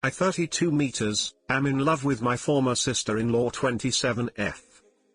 I 32 meters, am in love with my former sister-in-law 27F.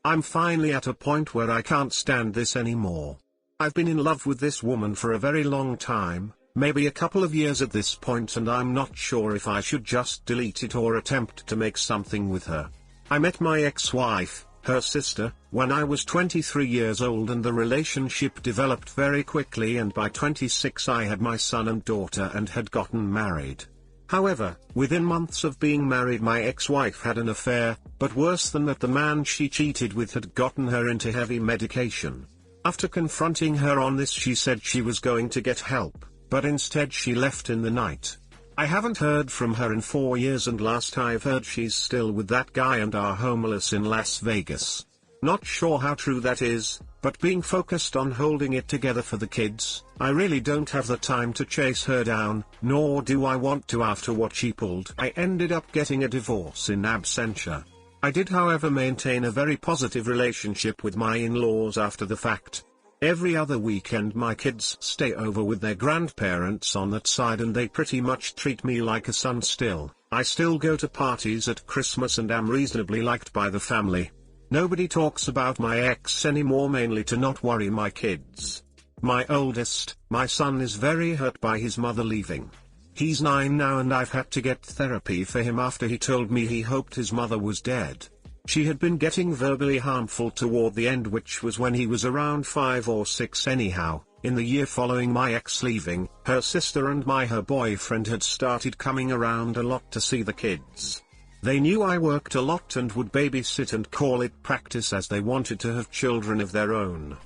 I'm finally at a point where I can't stand this anymore. I've been in love with this woman for a very long time, maybe a couple of years at this point, and I'm not sure if I should just delete it or attempt to make something with her. I met my ex-wife, her sister, when I was 23 years old, and the relationship developed very quickly, and by 26 I had my son and daughter and had gotten married. However, within months of being married my ex-wife had an affair, but worse than that, the man she cheated with had gotten her into heavy medication. After confronting her on this, she said she was going to get help, but instead she left in the night. I haven't heard from her in 4 years, and last I've heard she's still with that guy and are homeless in Las Vegas. Not sure how true that is, but being focused on holding it together for the kids, I really don't have the time to chase her down, nor do I want to after what she pulled. I ended up getting a divorce in absentia. I did, however, maintain a very positive relationship with my in-laws after the fact. Every other weekend my kids stay over with their grandparents on that side, and they pretty much treat me like a son still. I still go to parties at Christmas and am reasonably liked by the family. Nobody talks about my ex anymore, mainly to not worry my kids. My oldest, my son, is very hurt by his mother leaving. He's 9 now, and I've had to get therapy for him after he told me he hoped his mother was dead. She had been getting verbally harmful toward the end, which was when he was around 5 or 6 anyhow. In the year following my ex leaving, her sister and her boyfriend had started coming around a lot to see the kids. They knew I worked a lot and would babysit and call it practice, as they wanted to have children of their own.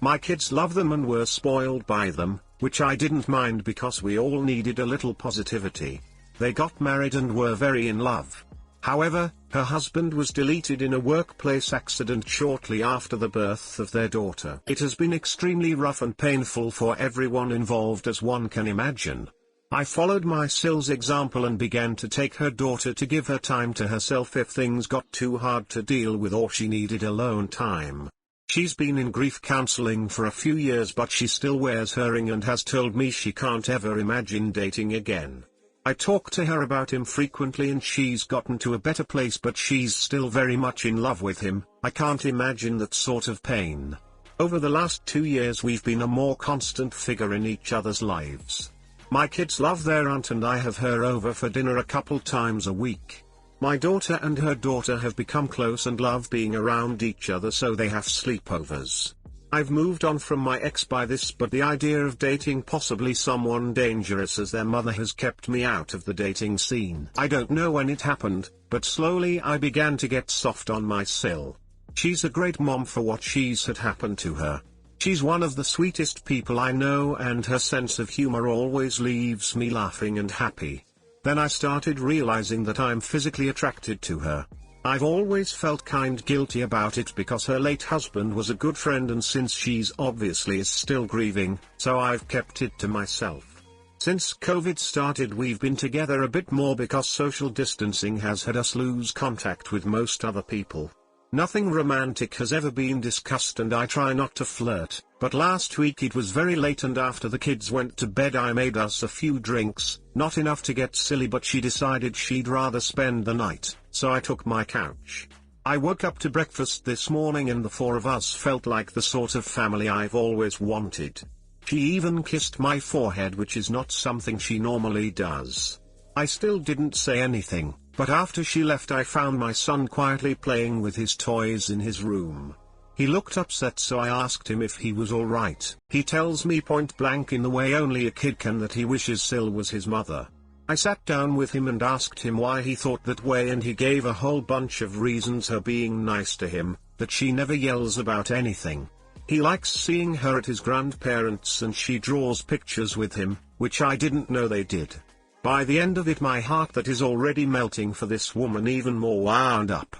My kids love them and were spoiled by them, which I didn't mind because we all needed a little positivity. They got married and were very in love. However, her husband was deleted in a workplace accident shortly after the birth of their daughter. It has been extremely rough and painful for everyone involved, as one can imagine. I followed my Sil's example and began to take her daughter to give her time to herself if things got too hard to deal with or she needed alone time. She's been in grief counseling for a few years, but she still wears her ring and has told me she can't ever imagine dating again. I talk to her about him frequently and she's gotten to a better place, but she's still very much in love with him. I can't imagine that sort of pain. Over the last 2 years we've been a more constant figure in each other's lives. My kids love their aunt and I have her over for dinner a couple times a week. My daughter and her daughter have become close and love being around each other, so they have sleepovers. I've moved on from my ex by this, but the idea of dating possibly someone dangerous as their mother has kept me out of the dating scene. I don't know when it happened, but slowly I began to get soft on my Sil. She's a great mom for what she's had happened to her. She's one of the sweetest people I know, and her sense of humor always leaves me laughing and happy. Then I started realizing that I'm physically attracted to her. I've always felt kind guilty about it because her late husband was a good friend, and since she's obviously is still grieving, so I've kept it to myself. Since COVID started we've been together a bit more because social distancing has had us lose contact with most other people. Nothing romantic has ever been discussed and I try not to flirt, but last week it was very late and after the kids went to bed I made us a few drinks, not enough to get silly, but she decided she'd rather spend the night, so I took my couch. I woke up to breakfast this morning and the 4 of us felt like the sort of family I've always wanted. She even kissed my forehead, which is not something she normally does. I still didn't say anything. But after she left I found my son quietly playing with his toys in his room. He looked upset, so I asked him if he was alright. He tells me point blank in the way only a kid can that he wishes Sil was his mother. I sat down with him and asked him why he thought that way, and he gave a whole bunch of reasons, her being nice to him, that she never yells about anything. He likes seeing her at his grandparents and she draws pictures with him, which I didn't know they did. By the end of it my heart that is already melting for this woman even more wound up.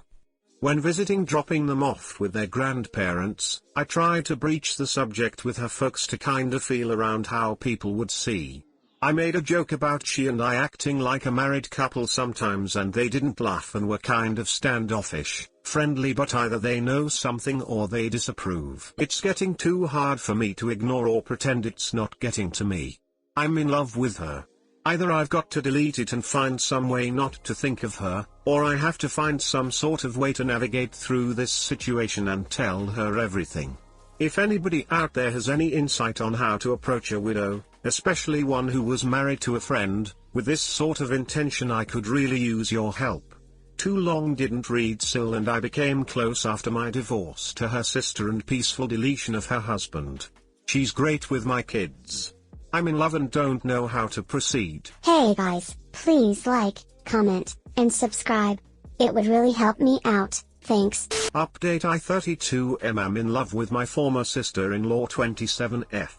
When visiting, dropping them off with their grandparents, I tried to breach the subject with her folks to kinda feel around how people would see. I made a joke about she and I acting like a married couple sometimes, and they didn't laugh and were kind of standoffish, friendly, but either they know something or they disapprove. It's getting too hard for me to ignore or pretend it's not getting to me. I'm in love with her. Either I've got to delete it and find some way not to think of her, or I have to find some sort of way to navigate through this situation and tell her everything. If anybody out there has any insight on how to approach a widow, especially one who was married to a friend, with this sort of intention, I could really use your help. Too long didn't read Sil, and I became close after my divorce to her sister and peaceful deletion of her husband. She's great with my kids. I'm in love and don't know how to proceed. Hey guys, please like, comment, and subscribe. It would really help me out, thanks. Update: I 32M am in love with my former sister-in-law 27F.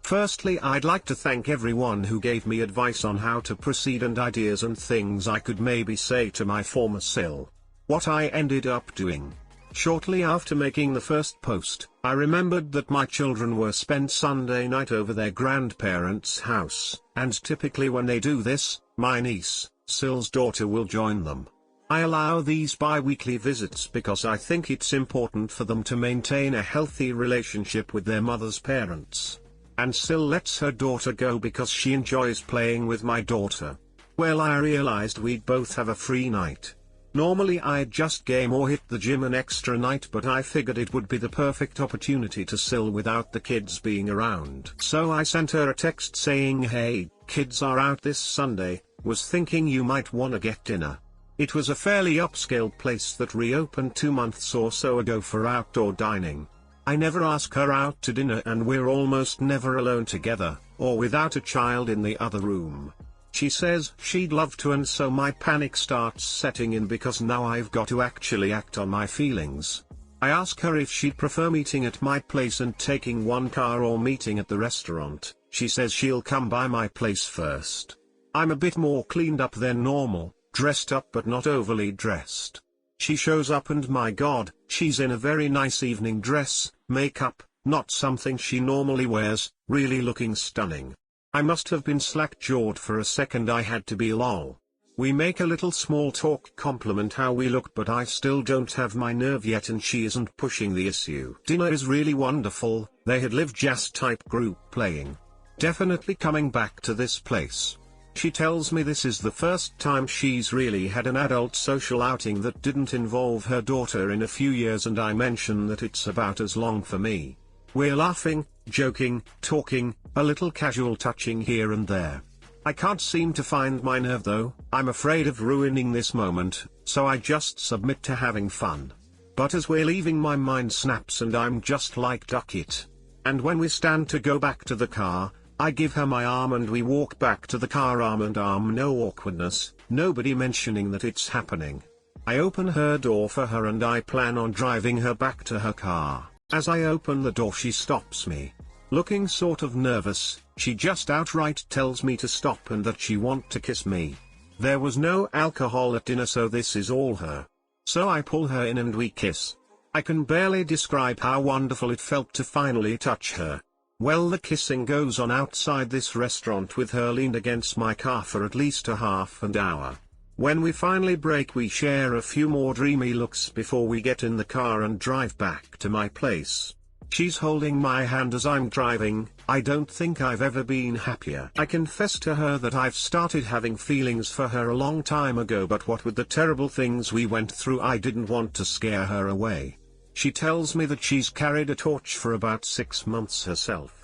Firstly, I'd like to thank everyone who gave me advice on how to proceed and ideas and things I could maybe say to my former Sil. What I ended up doing. Shortly after making the first post, I remembered that my children were spent Sunday night over their grandparents' house, and typically when they do this, my niece, Sil's daughter, will join them. I allow these bi-weekly visits because I think it's important for them to maintain a healthy relationship with their mother's parents. And Sil lets her daughter go because she enjoys playing with my daughter. Well, I realized we'd both have a free night. Normally I'd just game or hit the gym an extra night, but I figured it would be the perfect opportunity to Sil without the kids being around. So I sent her a text saying, "Hey, kids are out this Sunday, was thinking you might wanna get dinner." It was a fairly upscale place that reopened 2 months or so ago for outdoor dining. I never ask her out to dinner, and we're almost never alone together, or without a child in the other room. She says she'd love to, and so my panic starts setting in because now I've got to actually act on my feelings. I ask her if she'd prefer meeting at my place and taking one car or meeting at the restaurant. She says she'll come by my place first. I'm a bit more cleaned up than normal, dressed up but not overly dressed. She shows up and my god, she's in a very nice evening dress, makeup, not something she normally wears, really looking stunning. I must have been slack-jawed for a second. I had to be lol. We make a little small talk, compliment how we look, but I still don't have my nerve yet and she isn't pushing the issue. Dinner is really wonderful, they had live jazz type group playing. Definitely coming back to this place. She tells me this is the first time she's really had an adult social outing that didn't involve her daughter in a few years, and I mention that it's about as long for me. We're laughing, joking, talking, a little casual touching here and there. I can't seem to find my nerve though. I'm afraid of ruining this moment, so I just submit to having fun. But as we're leaving, my mind snaps and I'm just like, duck it. And when we stand to go back to the car, I give her my arm and we walk back to the car, arm in arm, no awkwardness, nobody mentioning that it's happening. I open her door for her and I plan on driving her back to her car. As I open the door, she stops me. Looking sort of nervous, she just outright tells me to stop and that she wants to kiss me. There was no alcohol at dinner, so this is all her. So I pull her in and we kiss. I can barely describe how wonderful it felt to finally touch her. Well, the kissing goes on outside this restaurant with her leaned against my car for at least a half an hour. When we finally break, we share a few more dreamy looks before we get in the car and drive back to my place. She's holding my hand as I'm driving. I don't think I've ever been happier. I confess to her that I've started having feelings for her a long time ago, but what with the terrible things we went through, I didn't want to scare her away. She tells me that she's carried a torch for about 6 months herself.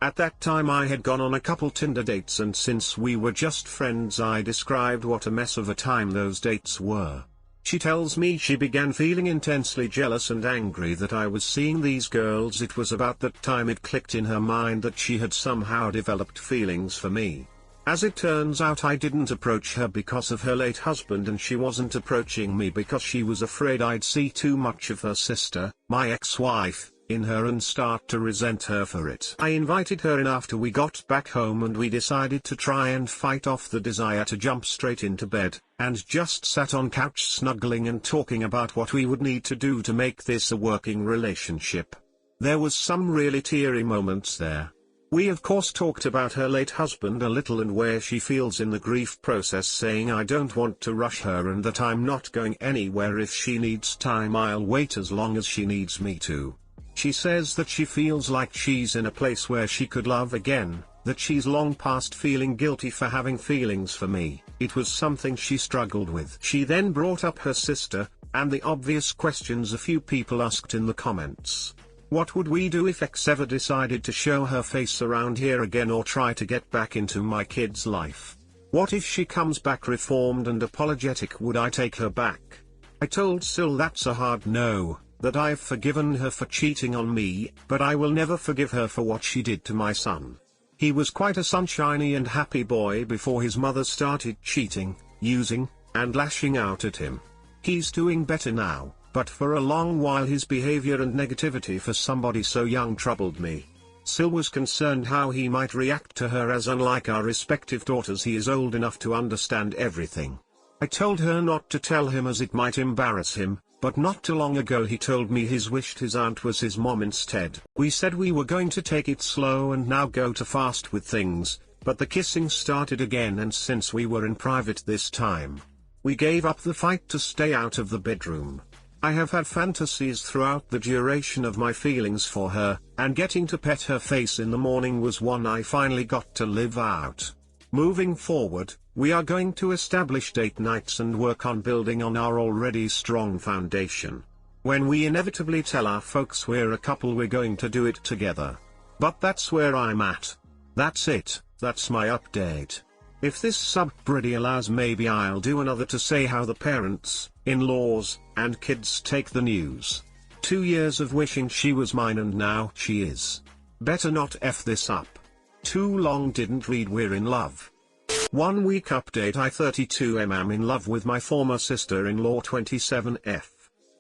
At that time I had gone on a couple Tinder dates, and since we were just friends I described what a mess of a time those dates were. She tells me she began feeling intensely jealous and angry that I was seeing these girls. It was about that time it clicked in her mind that she had somehow developed feelings for me. As it turns out, I didn't approach her because of her late husband, and she wasn't approaching me because she was afraid I'd see too much of her sister, my ex-wife, in her and start to resent her for it. I invited her in after we got back home and we decided to try and fight off the desire to jump straight into bed, and just sat on couch snuggling and talking about what we would need to do to make this a working relationship. There was some really teary moments there. We of course talked about her late husband a little and where she feels in the grief process, saying I don't want to rush her and that I'm not going anywhere. If she needs time, I'll wait as long as she needs me to. She says that she feels like she's in a place where she could love again, that she's long past feeling guilty for having feelings for me. It was something she struggled with. She then brought up her sister, and the obvious questions a few people asked in the comments. What would we do if X ever decided to show her face around here again or try to get back into my kid's life? What if she comes back reformed and apologetic? Would I take her back? I told Sil that's a hard no, that I've forgiven her for cheating on me, but I will never forgive her for what she did to my son. He was quite a sunshiny and happy boy before his mother started cheating, using, and lashing out at him. He's doing better now, but for a long while his behavior and negativity for somebody so young troubled me. Sil was concerned how he might react to her, as unlike our respective daughters he is old enough to understand everything. I told her not to tell him as it might embarrass him, but not too long ago he told me he wished his aunt was his mom instead. We said we were going to take it slow and now go too fast with things, but the kissing started again, and since we were in private this time, we gave up the fight to stay out of the bedroom. I have had fantasies throughout the duration of my feelings for her, and getting to pet her face in the morning was one I finally got to live out. Moving forward, we are going to establish date nights and work on building on our already strong foundation. When we inevitably tell our folks we're a couple, we're going to do it together. But that's where I'm at. That's it, that's my update. If this subreddit allows, maybe I'll do another to say how the parents, in-laws, and kids take the news. 2 years of wishing she was mine and now she is. Better not F this up. Too long didn't read we're in love. 1 week update. I 32 am in love with my former sister-in-law 27F.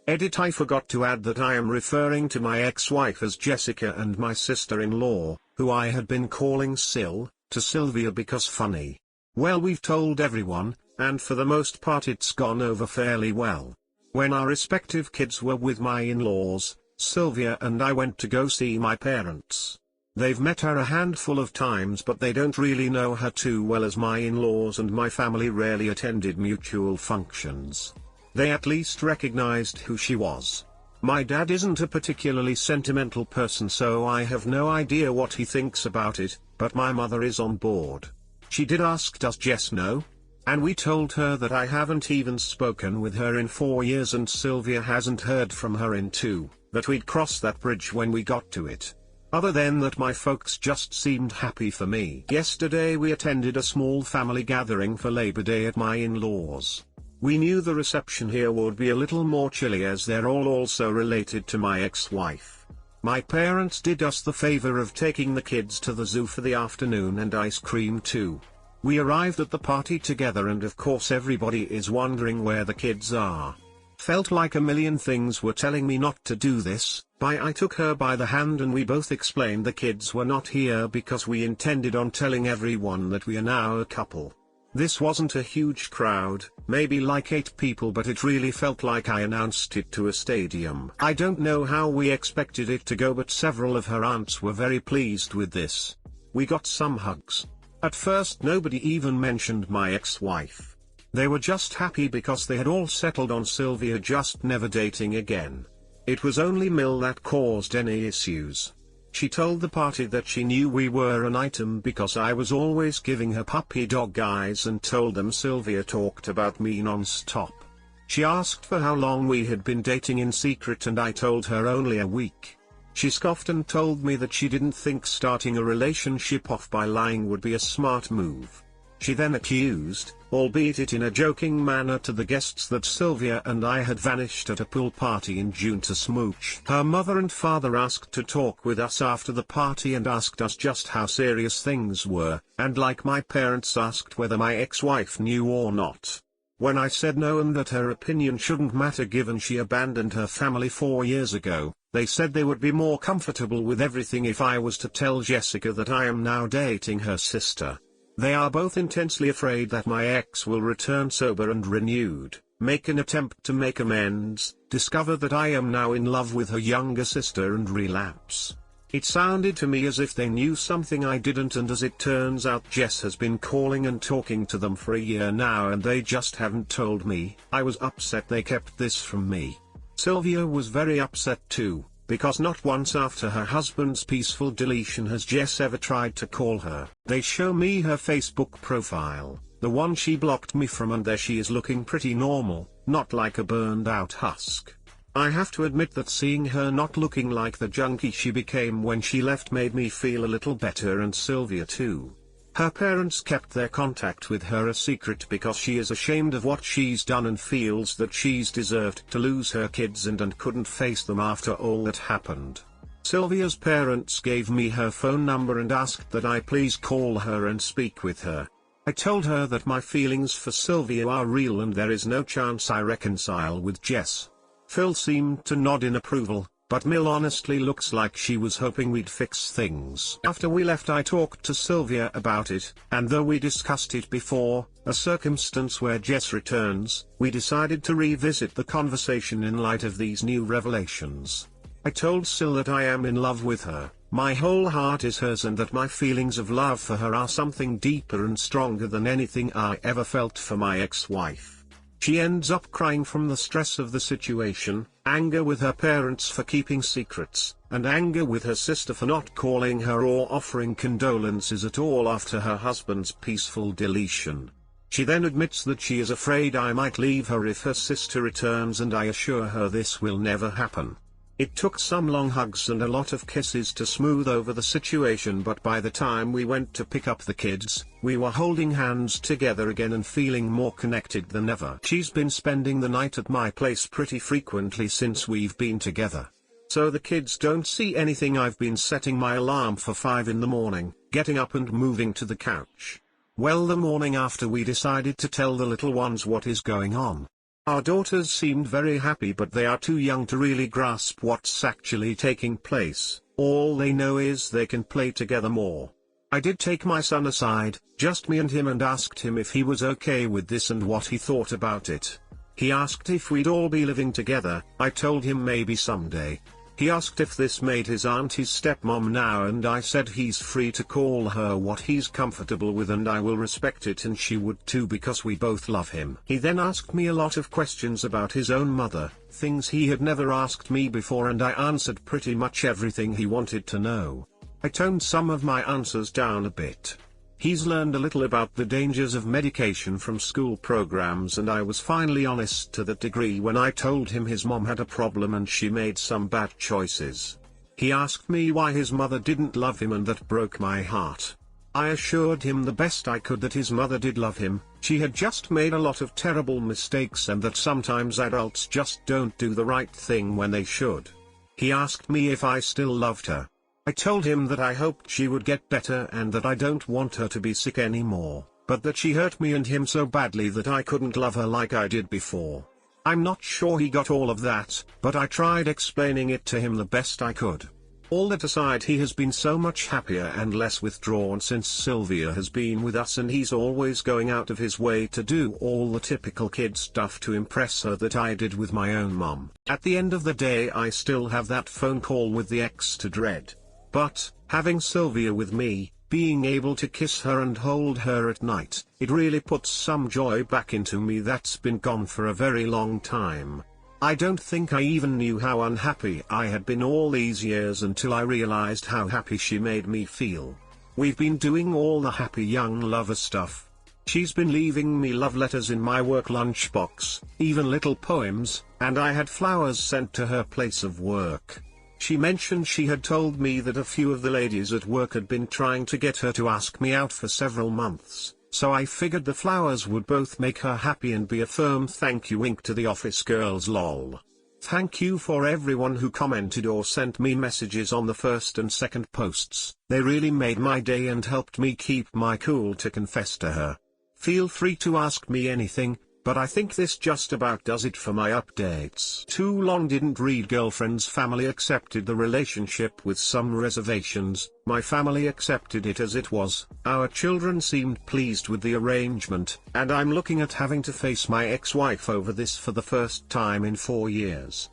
Edit: I forgot to add that I am referring to my ex-wife as Jessica and my sister-in-law, who I had been calling Sil, to Sylvia because funny. Well, we've told everyone, and for the most part it's gone over fairly well. When our respective kids were with my in-laws, Sylvia and I went to go see my parents. They've met her a handful of times, but they don't really know her too well, as my in-laws and my family rarely attended mutual functions. They at least recognized who she was. My dad isn't a particularly sentimental person, so I have no idea what he thinks about it, but my mother is on board. She did ask, does Jess know? And we told her that I haven't even spoken with her in 4 years and Sylvia hasn't heard from her in 2, that we'd cross that bridge when we got to it. Other than that, my folks just seemed happy for me. Yesterday we attended a small family gathering for Labor Day at my in-laws. We knew the reception here would be a little more chilly as they're all also related to my ex-wife. My parents did us the favor of taking the kids to the zoo for the afternoon and ice cream too. We arrived at the party together and of course everybody is wondering where the kids are. Felt like a million things were telling me not to do this, but I took her by the hand and we both explained the kids were not here because we intended on telling everyone that we are now a couple. This wasn't a huge crowd, maybe like 8 people, but it really felt like I announced it to a stadium. I don't know how we expected it to go, but several of her aunts were very pleased with this. We got some hugs. At first nobody even mentioned my ex-wife. They were just happy because they had all settled on Sylvia just never dating again. It was only Mill that caused any issues. She told the party that she knew we were an item because I was always giving her puppy dog eyes and told them Sylvia talked about me non-stop. She asked for how long we had been dating in secret and I told her only a week. She scoffed and told me that she didn't think starting a relationship off by lying would be a smart move. She then accused, albeit it in a joking manner to the guests, that Sylvia and I had vanished at a pool party in June to smooch. Her mother and father asked to talk with us after the party and asked us just how serious things were, and like my parents asked whether my ex-wife knew or not. When I said no and that her opinion shouldn't matter given she abandoned her family 4 years ago, they said they would be more comfortable with everything if I was to tell Jessica that I am now dating her sister. They are both intensely afraid that my ex will return sober and renewed, make an attempt to make amends, discover that I am now in love with her younger sister and relapse. It sounded to me as if they knew something I didn't, and as it turns out Jess has been calling and talking to them for a year now and they just haven't told me. I was upset they kept this from me. Sylvia was very upset too. because not once after her husband's peaceful deletion has Jess ever tried to call her. They show me her Facebook profile, the one she blocked me from, and there she is looking pretty normal, not like a burned out husk. I have to admit that seeing her not looking like the junkie she became when she left made me feel a little better, and Sylvia too. Her parents kept their contact with her a secret because she is ashamed of what she's done and feels that she's deserved to lose her kids and couldn't face them after all that happened. Sylvia's parents gave me her phone number and asked that I please call her and speak with her. I told her that my feelings for Sylvia are real and there is no chance I reconcile with Jess. Phil seemed to nod in approval, but Mill honestly looks like she was hoping we'd fix things. After we left, I talked to Sylvia about it, and though we discussed it before, a circumstance where Jess returns, we decided to revisit the conversation in light of these new revelations. I told Syl that I am in love with her, my whole heart is hers, and that my feelings of love for her are something deeper and stronger than anything I ever felt for my ex-wife. She ends up crying from the stress of the situation, anger with her parents for keeping secrets, and anger with her sister for not calling her or offering condolences at all after her husband's peaceful deletion. She then admits that she is afraid I might leave her if her sister returns, and I assure her this will never happen. It took some long hugs and a lot of kisses to smooth over the situation, but by the time we went to pick up the kids, we were holding hands together again and feeling more connected than ever. She's been spending the night at my place pretty frequently since we've been together. So the kids don't see anything. I've been setting my alarm for 5 in the morning, getting up and moving to the couch. Well, the morning after, we decided to tell the little ones what is going on. Our daughters seemed very happy, but they are too young to really grasp what's actually taking place. All they know is they can play together more. I did take my son aside, just me and him, and asked him if he was okay with this and what he thought about it. He asked if we'd all be living together. I told him maybe someday. He asked if this made his aunt his stepmom now, and I said he's free to call her what he's comfortable with and I will respect it, and she would too because we both love him. He then asked me a lot of questions about his own mother, things he had never asked me before, and I answered pretty much everything he wanted to know. I toned some of my answers down a bit. He's learned a little about the dangers of medication from school programs, and I was finally honest to that degree when I told him his mom had a problem and she made some bad choices. He asked me why his mother didn't love him, and that broke my heart. I assured him the best I could that his mother did love him, she had just made a lot of terrible mistakes and that sometimes adults just don't do the right thing when they should. He asked me if I still loved her. I told him that I hoped she would get better and that I don't want her to be sick anymore, but that she hurt me and him so badly that I couldn't love her like I did before. I'm not sure he got all of that, but I tried explaining it to him the best I could. All that aside, he has been so much happier and less withdrawn since Sylvia has been with us, and he's always going out of his way to do all the typical kid stuff to impress her that I did with my own mom. At the end of the day, I still have that phone call with the ex to dread. But, having Sylvia with me, being able to kiss her and hold her at night, it really puts some joy back into me that's been gone for a very long time. I don't think I even knew how unhappy I had been all these years until I realized how happy she made me feel. We've been doing all the happy young lover stuff. She's been leaving me love letters in my work lunchbox, even little poems, and I had flowers sent to her place of work. She mentioned she had told me that a few of the ladies at work had been trying to get her to ask me out for several months, so I figured the flowers would both make her happy and be a firm thank you wink to the office girls lol. Thank you for everyone who commented or sent me messages on the first and second posts. They really made my day and helped me keep my cool to confess to her. Feel free to ask me anything, but I think this just about does it for my updates. Too long didn't read. Girlfriend's family accepted the relationship with some reservations. My family accepted it as it was. Our children seemed pleased with the arrangement, and I'm looking at having to face my ex-wife over this for the first time in 4 years.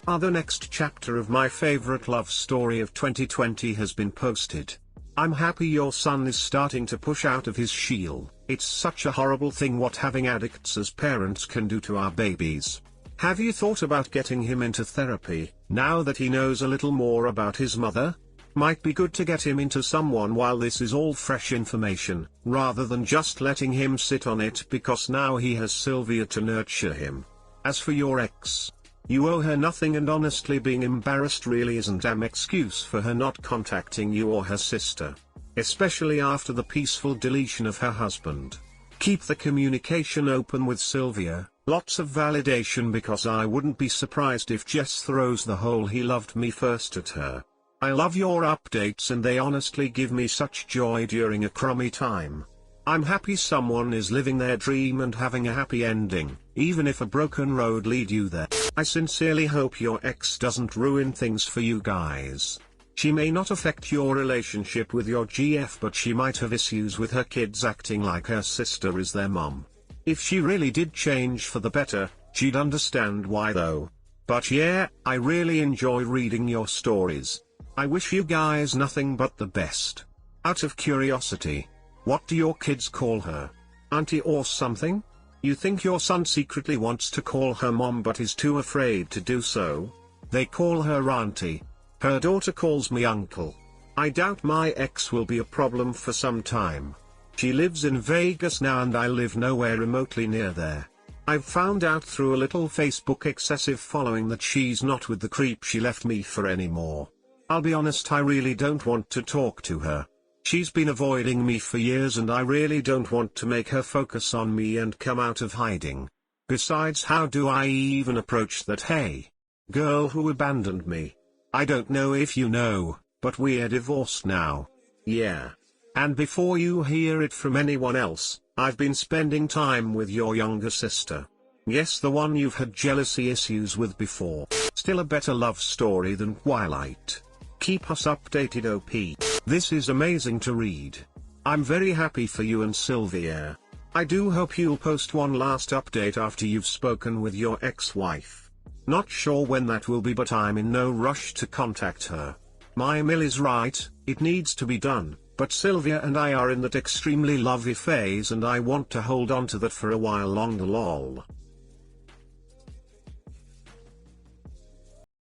The next chapter of my favorite love story of 2020 has been posted. I'm happy your son is starting to push out of his shell. It's such a horrible thing what having addicts as parents can do to our babies. Have you thought about getting him into therapy, now that he knows a little more about his mother? Might be good to get him into someone while this is all fresh information, rather than just letting him sit on it because now he has Sylvia to nurture him. As for your ex, you owe her nothing, and honestly being embarrassed really isn't an excuse for her not contacting you or her sister. Especially after the peaceful deletion of her husband. Keep the communication open with Sylvia, lots of validation, because I wouldn't be surprised if Jess throws the whole "he loved me first" at her. I love your updates and they honestly give me such joy during a crummy time. I'm happy someone is living their dream and having a happy ending, even if a broken road lead you there. I sincerely hope your ex doesn't ruin things for you guys. She may not affect your relationship with your GF, but she might have issues with her kids acting like her sister is their mom. If she really did change for the better, she'd understand why though. But yeah, I really enjoy reading your stories. I wish you guys nothing but the best. Out of curiosity, what do your kids call her? Auntie or something? You think your son secretly wants to call her mom but is too afraid to do so? They call her auntie. Her daughter calls me uncle. I doubt my ex will be a problem for some time. She lives in Vegas now and I live nowhere remotely near there. I've found out through a little Facebook excessive following that she's not with the creep she left me for anymore. I'll be honest, I really don't want to talk to her. She's been avoiding me for years and I really don't want to make her focus on me and come out of hiding. Besides, how do I even approach that hey girl who abandoned me? I don't know if you know, but we're divorced now. Yeah. And before you hear it from anyone else, I've been spending time with your younger sister. Yes, the one you've had jealousy issues with before. Still a better love story than Twilight. Keep us updated, OP. This is amazing to read. I'm very happy for you and Sylvia. I do hope you'll post one last update after you've spoken with your ex-wife. Not sure when that will be, but I'm in no rush to contact her. My Mill is right, it needs to be done, but Sylvia and I are in that extremely lovey phase and I want to hold on to that for a while longer lol.